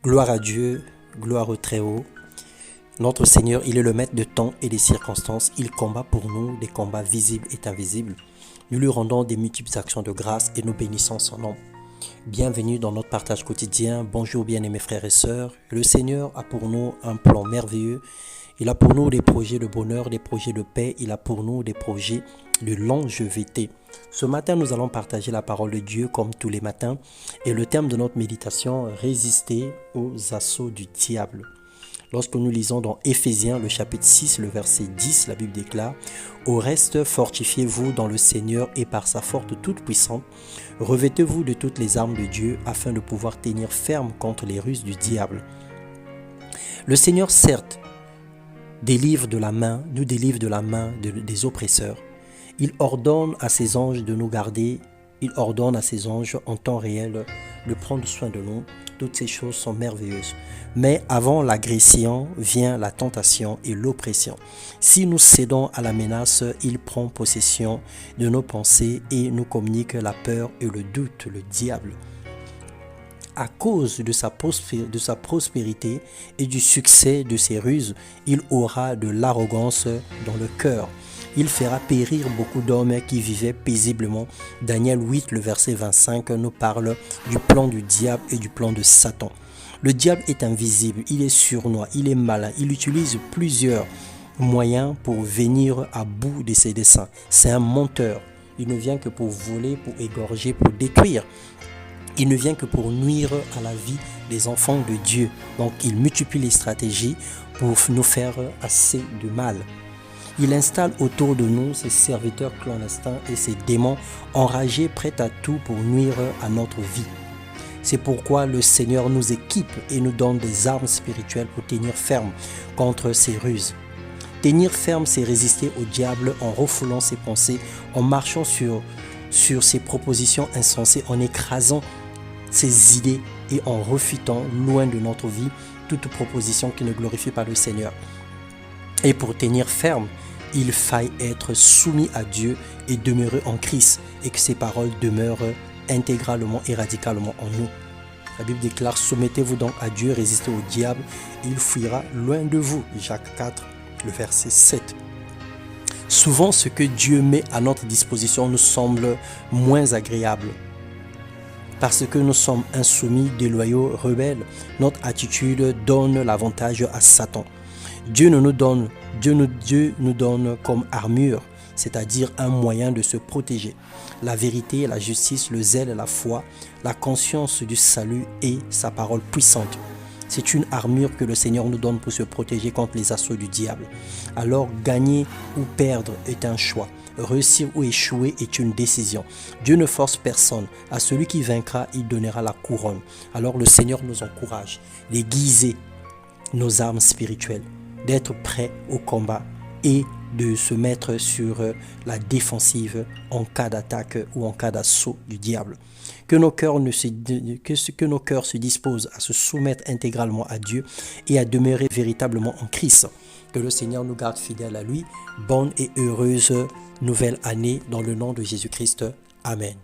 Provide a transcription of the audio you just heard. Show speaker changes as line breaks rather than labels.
Gloire à Dieu, gloire au Très-Haut. Notre Seigneur, il est le maître de temps et des circonstances. Il combat pour nous des combats visibles et invisibles. Nous lui rendons des multiples actions de grâce et nous bénissons son nom. Bienvenue dans notre partage quotidien. Bonjour bien-aimés frères et sœurs. Le Seigneur a pour nous un plan merveilleux. Il a pour nous des projets de bonheur, des projets de paix. Il a pour nous des projets de longévité. Ce matin, nous allons partager la parole de Dieu comme tous les matins. Et le thème de notre méditation, résister aux assauts du diable. Lorsque nous lisons dans Éphésiens, le chapitre 6, le verset 10, la Bible déclare « Au reste, fortifiez-vous dans le Seigneur et par sa force toute puissante, revêtez-vous de toutes les armes de Dieu afin de pouvoir tenir ferme contre les ruses du diable. » Le Seigneur, certes, nous délivre de la main des oppresseurs. Il ordonne à ses anges de nous garder, il ordonne à ses anges en temps réel de prendre soin de nous. Toutes ces choses sont merveilleuses. Mais avant l'agression vient la tentation et l'oppression. Si nous cédons à la menace, il prend possession de nos pensées et nous communique la peur et le doute, le diable. À cause de sa prospérité et du succès de ses ruses, il aura de l'arrogance dans le cœur. Il fera périr beaucoup d'hommes qui vivaient paisiblement. Daniel 8, le verset 25, nous parle du plan du diable et du plan de Satan. Le diable est invisible, il est sournois, il est malin, il utilise plusieurs moyens pour venir à bout de ses desseins. C'est un menteur. Il ne vient que pour voler, pour égorger, pour détruire. Il ne vient que pour nuire à la vie des enfants de Dieu. Donc il multiplie les stratégies pour nous faire assez de mal. Il installe autour de nous ses serviteurs clandestins et ses démons enragés prêts à tout pour nuire à notre vie. C'est pourquoi le Seigneur nous équipe et nous donne des armes spirituelles pour tenir ferme contre ces ruses. Tenir ferme, c'est résister au diable en refoulant ses pensées, en marchant sur ses propositions insensées, en écrasant ses idées et en refutant loin de notre vie toute proposition qui ne glorifie pas le Seigneur. Et pour tenir ferme, il faille être soumis à Dieu et demeurer en Christ et que ses paroles demeurent intégralement et radicalement en nous. La Bible déclare « Soumettez-vous donc à Dieu, résistez au diable, et il fuira loin de vous. » Jacques 4, le verset 7. Souvent, ce que Dieu met à notre disposition nous semble moins agréable. Parce que nous sommes insoumis, déloyaux, rebelles, notre attitude donne l'avantage à Satan. Dieu nous donne comme armure, c'est-à-dire un moyen de se protéger. La vérité, la justice, le zèle, la foi, la conscience du salut et sa parole puissante. C'est une armure que le Seigneur nous donne pour se protéger contre les assauts du diable. Alors gagner ou perdre est un choix. Réussir ou échouer est une décision. Dieu ne force personne. À celui qui vaincra, il donnera la couronne. Alors le Seigneur nous encourage d'aiguiser nos armes spirituelles, d'être prêts au combat et de se mettre sur la défensive en cas d'attaque ou en cas d'assaut du diable. Que nos cœurs se disposent à se soumettre intégralement à Dieu et à demeurer véritablement en Christ. Que le Seigneur nous garde fidèles à lui. Bonne et heureuse nouvelle année dans le nom de Jésus-Christ. Amen.